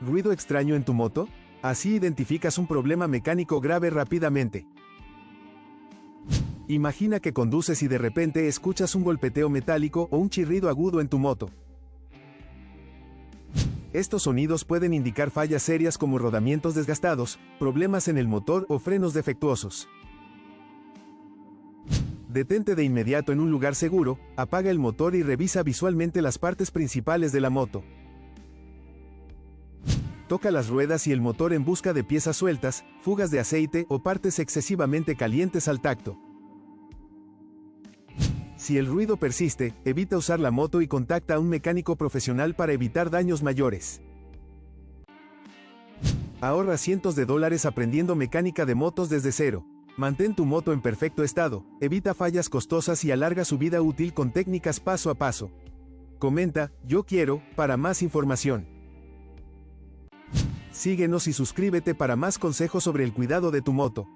¿Ruido extraño en tu moto? Así identificas un problema mecánico grave rápidamente. Imagina que conduces y de repente escuchas un golpeteo metálico o un chirrido agudo en tu moto. Estos sonidos pueden indicar fallas serias como rodamientos desgastados, problemas en el motor o frenos defectuosos. Detente de inmediato en un lugar seguro, apaga el motor y revisa visualmente las partes principales de la moto. Toca las ruedas y el motor en busca de piezas sueltas, fugas de aceite o partes excesivamente calientes al tacto. Si el ruido persiste, evita usar la moto y contacta a un mecánico profesional para evitar daños mayores. Ahorra cientos de dólares aprendiendo mecánica de motos desde cero. Mantén tu moto en perfecto estado, evita fallas costosas y alarga su vida útil con técnicas paso a paso. Comenta, yo quiero, para más información. Síguenos y suscríbete para más consejos sobre el cuidado de tu moto.